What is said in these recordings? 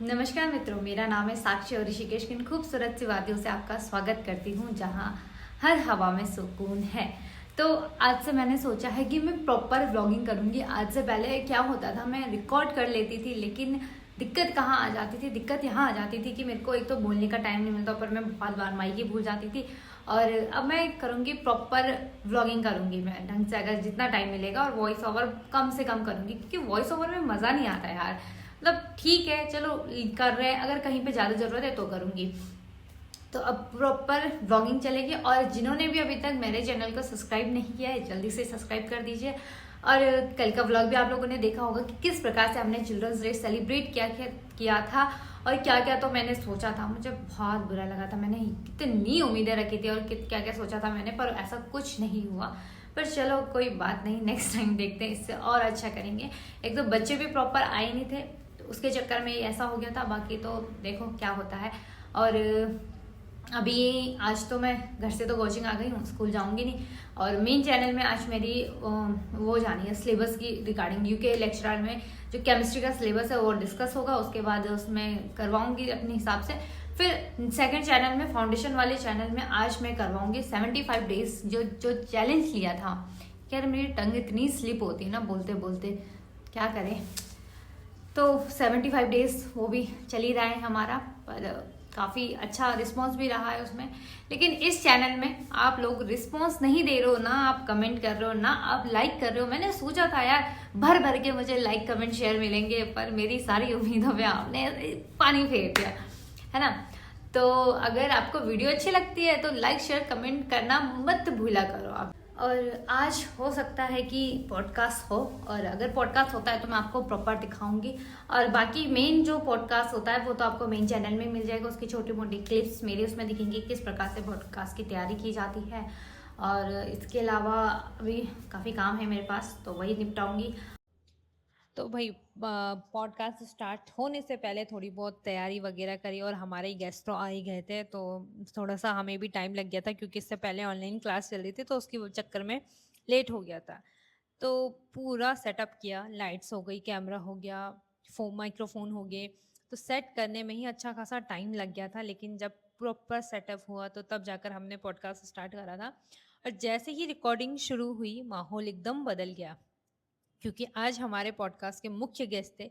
नमस्कार मित्रों, मेरा नाम है साक्षी और ऋषिकेश की इन खूबसूरत सी वादियों से आपका स्वागत करती हूँ जहाँ हर हवा में सुकून है। तो आज से मैंने सोचा है कि मैं प्रॉपर व्लॉगिंग करूँगी। आज से पहले क्या होता था, मैं रिकॉर्ड कर लेती थी, लेकिन दिक्कत कहाँ आ जाती थी, दिक्कत यहाँ आ जाती थी कि मेरे को एक तो बोलने का टाइम नहीं मिलता, पर मैं बहुत बार माइक भूल जाती थी। और अब मैं करूँगी, प्रॉपर व्लॉगिंग करूँगी मैं ढंग से, अगर जितना टाइम मिलेगा, और वॉइस ओवर कम से कम करूँगी क्योंकि वॉइस ओवर में मज़ा नहीं आता यार। मतलब ठीक है, चलो कर रहे हैं, अगर कहीं पे ज़्यादा ज़रूरत है तो करूँगी। तो अब प्रॉपर व्लॉगिंग चलेगी। और जिन्होंने भी अभी तक मेरे चैनल को सब्सक्राइब नहीं किया है, जल्दी से सब्सक्राइब कर दीजिए। और कल का व्लॉग भी आप लोगों ने देखा होगा कि किस प्रकार से हमने चिल्ड्रंस डे सेलिब्रेट किया था, और क्या क्या तो मैंने सोचा था। मुझे बहुत बुरा लगा था, मैंने कितनी उम्मीदें रखी थी और क्या क्या सोचा था मैंने, पर ऐसा कुछ नहीं हुआ। पर चलो कोई बात नहीं, नेक्स्ट टाइम देखते हैं, इससे और अच्छा करेंगे। एक तो बच्चे भी प्रॉपर आए नहीं थे, तो उसके चक्कर में ऐसा हो गया था। बाकी तो देखो क्या होता है। और अभी आज तो मैं घर से तो कोचिंग आ गई हूँ, स्कूल जाऊंगी नहीं। और मेन चैनल में आज मेरी वो जानी है सिलेबस की रिगार्डिंग, यूके लेक्चरर में जो केमिस्ट्री का सिलेबस है वो डिस्कस होगा। उसके बाद उसमें करवाऊंगी अपने हिसाब से। फिर सेकंड चैनल में, फाउंडेशन वाले चैनल में, आज मैं करवाऊंगी 75 डेज जो जो चैलेंज लिया था। यार मेरी टंग इतनी स्लिप होती है ना बोलते बोलते, क्या करें। तो 75 डेज वो भी चल ही रहा है हमारा, पर काफ़ी अच्छा रिस्पांस भी रहा है उसमें। लेकिन इस चैनल में आप लोग रिस्पांस नहीं दे रहे हो ना, आप कमेंट कर रहे हो ना, आप लाइक कर रहे हो। मैंने सोचा था यार भर भर के मुझे लाइक कमेंट शेयर मिलेंगे, पर मेरी सारी उम्मीदों पे आपने पानी फेर दिया है ना। तो अगर आपको वीडियो अच्छी लगती है तो लाइक शेयर कमेंट करना मत भूला करो आप। और आज हो सकता है कि पॉडकास्ट हो, और अगर पॉडकास्ट होता है तो मैं आपको प्रॉपर दिखाऊंगी। और बाकी मेन जो पॉडकास्ट होता है वो तो आपको मेन चैनल में मिल जाएगा, उसकी छोटी मोटी क्लिप्स मेरी उसमें दिखेंगी, किस प्रकार से पॉडकास्ट की तैयारी की जाती है। और इसके अलावा अभी काफ़ी काम है मेरे पास, तो वही निपटाऊंगी। तो भाई पॉडकास्ट स्टार्ट होने से पहले थोड़ी बहुत तैयारी वगैरह करी, और हमारे ही गेस्ट तो आ ही गए थे, तो थोड़ा सा हमें भी टाइम लग गया था क्योंकि इससे पहले ऑनलाइन क्लास चल रही थी, तो उसकी चक्कर में लेट हो गया था। तो पूरा सेटअप किया, लाइट्स हो गई, कैमरा हो गया, माइक्रोफोन हो गए, तो सेट करने में ही अच्छा खासा टाइम लग गया था। लेकिन जब प्रॉपर सेटअप हुआ तो तब जाकर हमने पॉडकास्ट स्टार्ट करा था। और जैसे ही रिकॉर्डिंग शुरू हुई माहौल एकदम बदल गया, क्योंकि आज हमारे पॉडकास्ट के मुख्य गेस्ट थे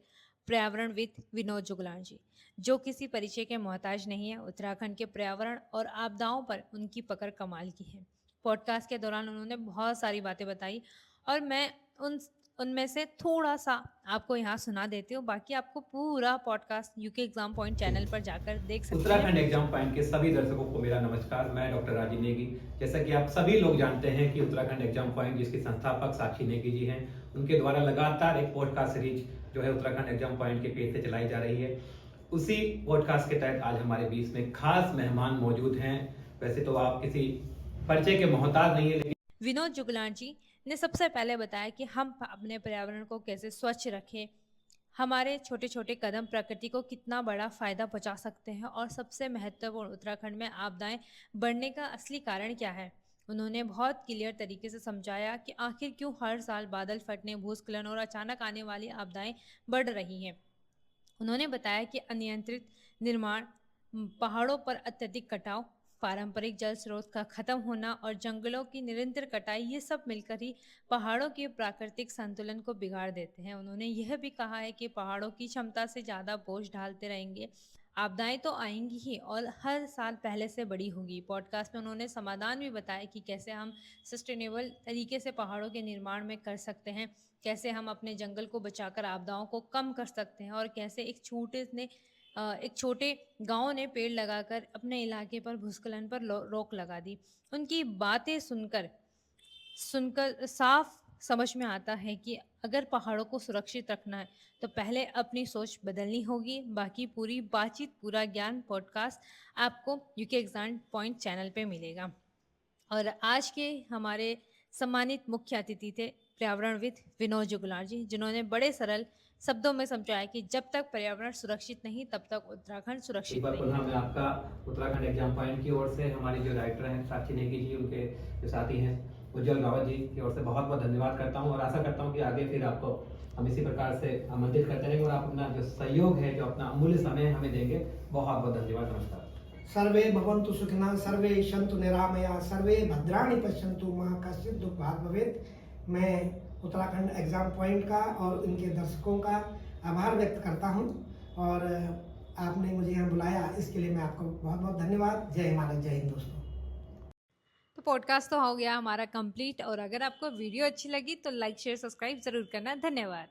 पर्यावरण विद विनोद जुगलान जी, जो किसी परिचय के मोहताज नहीं है। उत्तराखंड के पर्यावरण और आपदाओं पर उनकी पकड़ कमाल की है। पॉडकास्ट के दौरान उन्होंने बहुत सारी बातें बताई, और मैं उन उनमें से थोड़ा सा आपको यहाँ सुना देती हूँ। बाकी आपको पूरा podcast UK exam point channel पर जाकर देख सकते हैं। उत्तराखंड एग्जाम पॉइंट के सभी दर्शकों को मेरा नमस्कार। मैं डॉक्टर राजीव नेगी। जैसा कि आप सभी लोग जानते हैं कि उत्तराखंड एग्जाम पॉइंट जिसके संस्थापक साक्षी नेगी जी हैं, उनके द्वारा लगातार एक पॉडकास्ट सीरीज जो है उत्तराखंड एग्जाम पॉइंट के पेज से चलाई जा रही है। उसी पॉडकास्ट के तहत आज हमारे बीच में खास मेहमान मौजूद हैं। वैसे तो आप किसी परिचय के मोहताज नहीं है, लेकिन विनोद जुगलान जी ने सबसे पहले बताया कि हम अपने पर्यावरण को कैसे स्वच्छ रखें, हमारे छोटे छोटे कदम प्रकृति को कितना बड़ा फायदा पहुंचा सकते हैं, और सबसे महत्वपूर्ण उत्तराखंड में आपदाएं बढ़ने का असली कारण क्या है। उन्होंने बहुत क्लियर तरीके से समझाया कि आखिर क्यों हर साल बादल फटने, भूस्खलन और अचानक आने वाली आपदाएं बढ़ रही हैं। उन्होंने बताया कि अनियंत्रित निर्माण, पहाड़ों पर अत्यधिक कटाव, पारंपरिक जल स्रोत का खत्म होना और जंगलों की निरंतर कटाई, ये सब मिलकर ही पहाड़ों के प्राकृतिक संतुलन को बिगाड़ देते हैं। उन्होंने यह भी कहा है कि पहाड़ों की क्षमता से ज़्यादा बोझ ढालते रहेंगे, आपदाएं तो आएंगी ही, और हर साल पहले से बड़ी होगी। पॉडकास्ट में उन्होंने समाधान भी बताया कि कैसे हम सस्टेनेबल तरीके से पहाड़ों के निर्माण में कर सकते हैं, कैसे हम अपने जंगल को बचाकर आपदाओं को कम कर सकते हैं, और कैसे एक छोटे गांव ने पेड़ लगाकर अपने इलाके पर भूस्खलन पर रोक लगा दी। उनकी बातें सुनकर सुनकर साफ समझ में आता है कि अगर पहाड़ों को सुरक्षित रखना है तो पहले अपनी सोच बदलनी होगी। बाकी पूरी बातचीत, पूरा ज्ञान पॉडकास्ट आपको यूके एग्जाम पॉइंट चैनल पे मिलेगा। और आज के हमारे सम्मानित मुख्य अतिथि थे पर्यावरणविद विनोद जुगलान जी, जिन्होंने बड़े सरल शब्दों में समझाया कि जब तक पर्यावरण सुरक्षित नहीं तब तक उत्तराखंड एक सुरक्षित बार नहीं पुनः है। मैं आपका उत्तराखंड एग्जाम पॉइंट की ओर से, हमारी जो डायरेक्टर हैं साक्षी नेगी जी, उनके जो साथी हैं उज्जवल रावत जी की ओर से बहुत बहुत धन्यवाद करता हूं, और आशा करता हूं कि आगे फिर आपको हम इसी प्रकार से आमंत्रित करते रहेंगे और आप अपना जो सहयोग है, जो अपना अमूल्य समय हमें देंगे, बहुत बहुत धन्यवाद। नमस्कार। सर्वे भवन्तु सुखिनः, सर्वे सन्तु निरामया, सर्वे भद्राणि पश्यन्तु मा कश्चित् दुःखभाग् भवेत्। मैं उत्तराखंड एग्जाम पॉइंट का और इनके दर्शकों का आभार व्यक्त करता हूं और आपने मुझे यहाँ बुलाया, इसके लिए मैं आपको बहुत बहुत धन्यवाद। जय हिमालय, जय हिंद दोस्तों। तो पॉडकास्ट तो हो गया हमारा कंप्लीट, और अगर आपको वीडियो अच्छी लगी तो लाइक शेयर सब्सक्राइब ज़रूर करना। धन्यवाद।